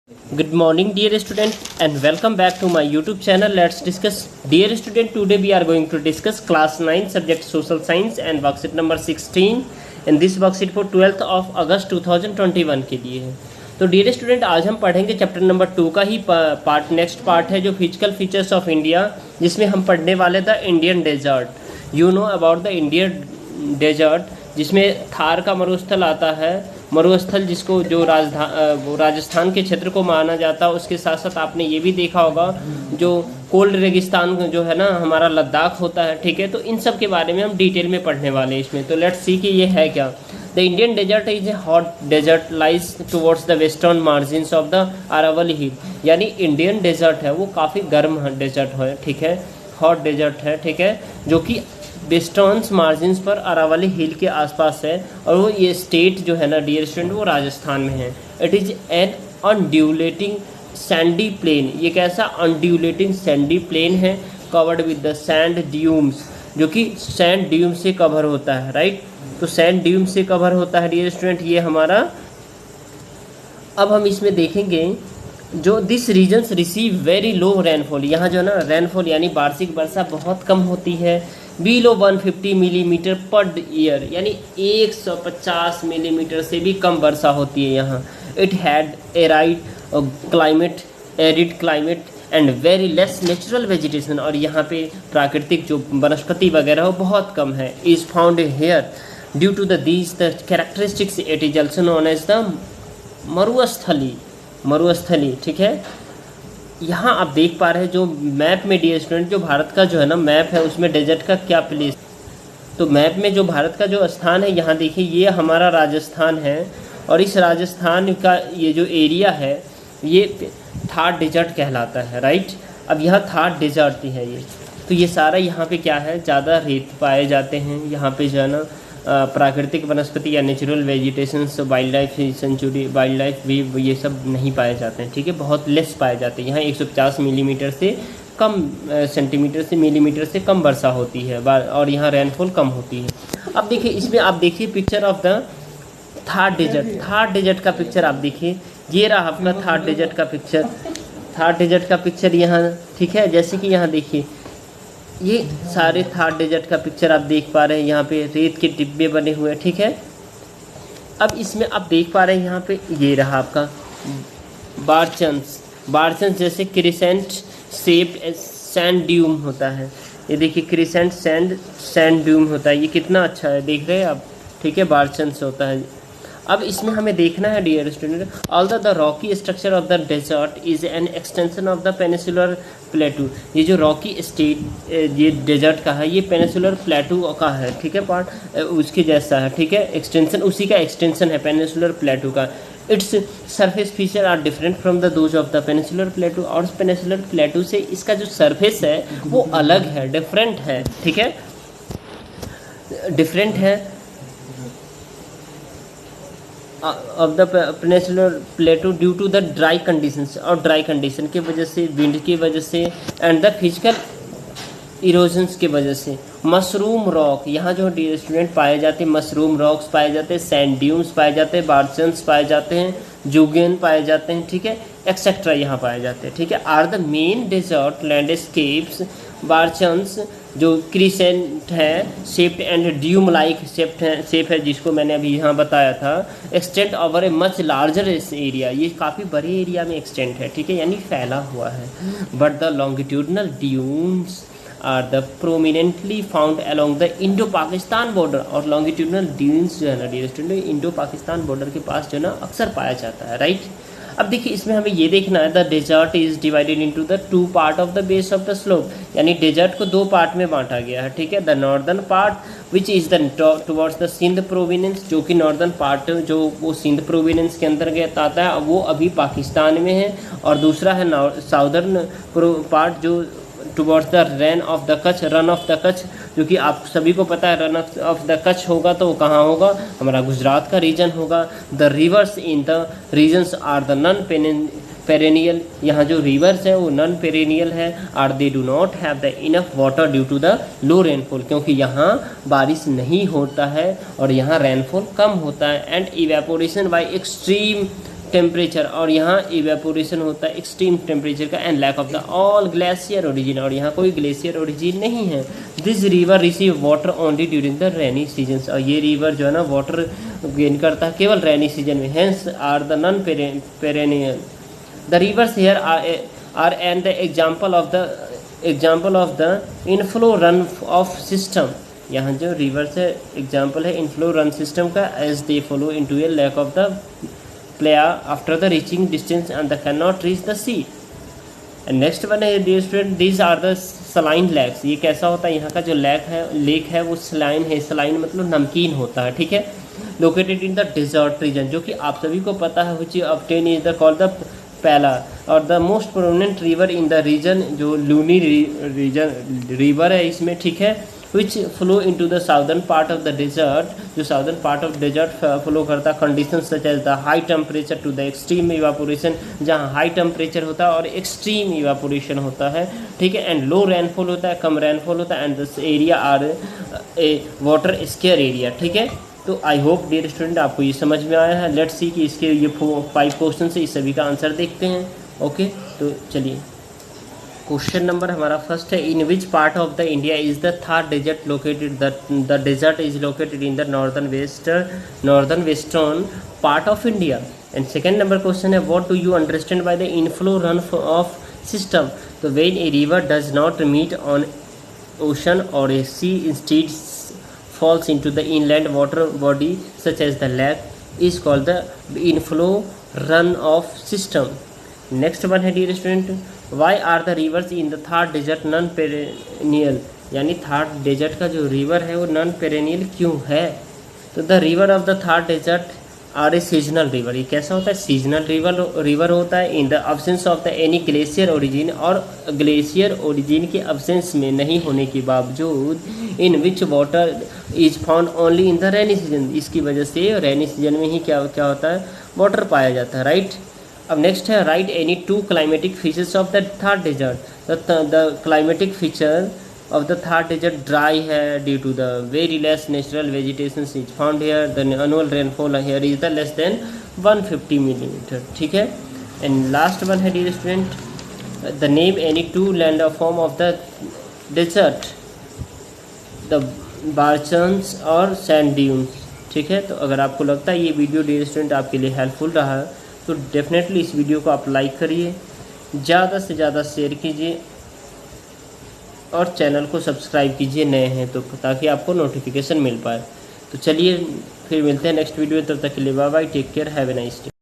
Good morning dear student and welcome back to my YouTube channel. Let's discuss. Dear student, today we are going to discuss class 9 subject social science and worksheet number 16 and this worksheet for 12th of August 2021 के लिए है. तो dear student, आज हम पढ़ेंगे chapter number 2 का ही next part है जो फिजिकल फीचर्स ऑफ इंडिया, जिसमें हम पढ़ने वाले the Indian desert. You know about the Indian desert, जिसमें थार का मरुस्थल आता है. मरुस्थल जिसको जो राजस्थान के क्षेत्र को माना जाता है. उसके साथ साथ आपने ये भी देखा होगा जो कोल्ड रेगिस्तान जो है ना हमारा लद्दाख होता है. ठीक है, तो इन सब के बारे में हम डिटेल में पढ़ने वाले हैं इसमें. तो लेट्स सी कि ये है क्या. The Indian desert is a hot desert lies towards the western margins of the Aravali hill. यानी इंडियन डेजर्ट है वो काफ़ी गर्म डेजर्ट है. ठीक है, हॉट डेजर्ट है. ठीक है, जो कि वेस्टर्न मार्जिन्स पर अरावली हिल के आसपास है. और वो ये स्टेट जो है ना डियर स्टूडेंट वो राजस्थान में है. It is an undulating sandy plain. ये कैसा अनड्यूलेटिंग सैंडी प्लेन है covered with the sand dunes, जो कि सैंड ड्यूम से कवर होता है. राइट, तो सैंड ड्यूम से कवर होता है डियर स्टूडेंट ये हमारा. अब हम इसमें देखेंगे जो this regions receive very low rainfall. यहाँ जो ना रेनफॉल यानी वार्षिक वर्षा बहुत कम होती है. बिलो 150 मिलीमीटर पर ईयर, यानी 150 मिलीमीटर से भी कम वर्षा होती है यहाँ. It had arid climate and very less natural vegetation. और यहाँ पे प्राकृतिक जो वनस्पति वगैरह हो बहुत कम है. Is found here due to the characteristics. It is also known as the Marusthali. ठीक है, यहाँ आप देख पा रहे हैं जो मैप में डियर स्टूडेंट जो भारत का जो है ना मैप है उसमें डेजर्ट का क्या प्लेस. तो मैप में जो भारत का जो स्थान है यहाँ देखिए ये हमारा राजस्थान है. और इस राजस्थान का ये जो एरिया है ये थार डेजर्ट कहलाता है. राइट, अब यहाँ थार डेजर्ट है ये. तो ये सारा यहाँ पे क्या है, ज़्यादा रेत पाए जाते हैं यहाँ पे जो है ना. प्राकृतिक वनस्पति या natural vegetations, wild life sanctuary, wild life भी ये सब नहीं पाए जाते हैं. ठीक है, बहुत लेस पाए जाते हैं. यहाँ 150 मिलीमीटर से कम सेंटीमीटर से मिलीमीटर से कम वर्षा होती है और यहाँ रेनफॉल कम होती है. अब देखिए इसमें आप देखिए picture of the Thar desert. Thar desert का पिक्चर आप देखिए, ये रहा आपका थार डेजर्ट का पिक्चर. थार डेजर्ट का पिक्चर यहाँ. ठीक है, जैसे कि यहाँ देखिए ये सारे थार डेजर्ट का पिक्चर आप देख पा रहे हैं. यहाँ पे रेत के डिब्बे बने हुए हैं. ठीक है, अब इसमें आप देख पा रहे हैं यहाँ पे ये रहा आपका बारचंस जैसे क्रिसेंट शेप्ड सैंड ड्यूम होता है. ये देखिए क्रिसेंट सैंड ड्यूम होता है. ये कितना अच्छा है, देख रहे हैं आप. ठीक है, बारचंस होता है. अब इसमें हमें देखना है dear student, although the rocky structure of the desert is an extension of the peninsular plateau. ये जो रॉकी स्टेट ये डेजर्ट का है ये पेनिसुलर प्लेटू का है. ठीक है, पार्ट उसके जैसा है. ठीक है, एक्सटेंशन उसी का एक्सटेंशन है पेनिसुलर प्लेटू का. Its surface feature are different from the those of the peninsular plateau. और पेनिसुलर प्लेटू से इसका जो सरफेस है वो अलग है, डिफरेंट है. ठीक है, डिफरेंट है of the peninsular plateau due to the dry conditions. और ड्राई कंडीशन की वजह से, विंड की वजह से एंड द फिजिकल इरोजन्स की वजह से. मशरूम रॉक यहाँ जो डियर स्टूडेंट पाए जाते हैं, मशरूम रॉक्स पाए जाते हैं, सैंड ड्यून्स पाए जाते हैं, बारचंस पाए जाते हैं, जुगेन पाए जाते हैं. ठीक है, एक्सेट्रा यहाँ पाए जाते हैं. ठीक है, are the main desert landscapes. Barchans जो क्रिसेंट है shaped and dune like shape है जिसको मैंने अभी यहाँ बताया था. Extend over a much larger area. ये काफ़ी बड़े एरिया में एक्सटेंड है. ठीक है, यानी फैला हुआ है. But the longitudinal dunes are the prominently found along the Indo Pakistan border. और लॉन्गिट्यूडनल ड्यून्स जो है ना dear student Indo Pakistan border के पास जो है ना अक्सर पाया जाता है. राइट, अब देखिए इसमें हमें ये देखना है the desert is divided into the 2 part of the base of the slope. यानी डेजर्ट को 2 पार्ट में बांटा गया है. ठीक है, the northern part which is the towards the Sindh province, जो कि नॉर्दर्न पार्ट जो वो सिंध प्रोविनेंस के अंतर्गत आता है वो अभी पाकिस्तान में है. और दूसरा है साउदर्न पार्ट जो towards the run of the Kutch, जो कि आप सभी को पता है रन ऑफ द कच्छ होगा तो वो कहाँ होगा, हमारा गुजरात का रीजन होगा. The rivers in the regions are the non perennial. यहाँ जो रिवर्स है वो नॉन पेरेनियल है. Are they do not have the enough water due to the low rainfall. क्योंकि यहाँ बारिश नहीं होता है और यहाँ रेनफॉल कम होता है. And evaporation by extreme temperature, और यहाँ इवेपोरेशन होता है एक्सट्रीम टेम्परेचर का, and lack of the all glacier origin, और यहाँ कोई ग्लेशियर ओरिजिन नहीं है। This river receive water only during the rainy season, और ये रिवर जो है ना वाटर गेन करता है केवल रेनी सीजन में। Hence are the non perennial the rivers here are and the example of the inflow run off system. यहाँ जो रिवर्स है एग्जाम्पल है इनफ्लो रन सिस्टम का, as they flow into a lake of the playa after the reaching distance and the can not reach the sea. And next one है dear student, these are the saline lakes. ये कैसा होता है, यहाँ का जो lake है वो सलाइन है। सलाइन मतलब नमकीन होता है, ठीक है। Located in the desert region, जो कि आप सभी को पता है, which obtain is the called the playa, और the most prominent river in the region, जो लूनी रीजन रिवर है इसमें, ठीक है, which flow into the southern part of the desert, जो southern part of desert flow करता है। Condition such as the high temperature to the extreme evaporation, जहाँ high temperature होता है और एक्सट्रीम इवापोरेशन होता है, ठीक है, एंड लो रेनफॉल होता है, कम रेनफॉल होता है, and this area are a water scarce area, ठीक है। तो आई होप डियर स्टूडेंट आपको ये समझ में आया है। लेट्स सी कि इसके ये 5 क्वेश्चन से इस सभी का आंसर देखते हैं। ओके, तो चलिए क्वेश्चन नंबर हमारा फर्स्ट है, in which part of the India is the Thar desert located. The desert is located in the northern western part of India. And second number question है, what do you understand by the inflow run off system. तो when a river does not meet on ocean और a sea instead falls into the inland water body such as the lake is called the inflow run off system. Next one है dear student, why are the rivers in the Thar desert non perennial, यानी Thar desert का जो river है वो non perennial क्यों है। तो the river of the Thar desert are a seasonal river. ये कैसा होता है, सीजनल रिवर होता है। In the absence of the any glacier origin, और ग्लेशियर ओरिजिन के अब्सेंस में नहीं होने के बावजूद, in which water is found only in the rainy season, इसकी वजह से रेनी सीजन में ही क्या होता है, वाटर पाया जाता है, राइट। अब नेक्स्ट है, write any 2 climatic features of the Thar desert. The climatic feature of the Thar desert dry है due to the very less natural vegetation is found here. The annual rainfall here is the less than 150 millimeter, ठीक है। And last one है dear student, the name any 2 landform of the desert, the barchans और sand dunes, ठीक है। तो अगर आपको लगता है ये वीडियो डियर स्टूडेंट आपके लिए हेल्पफुल रहा तो डेफिनेटली इस वीडियो को आप लाइक करिए, ज़्यादा से ज़्यादा शेयर कीजिए, और चैनल को सब्सक्राइब कीजिए नए हैं तो, ताकि आपको नोटिफिकेशन मिल पाए। तो चलिए फिर मिलते हैं नेक्स्ट वीडियो, तब तक के लिए bye bye, take care, have a nice day.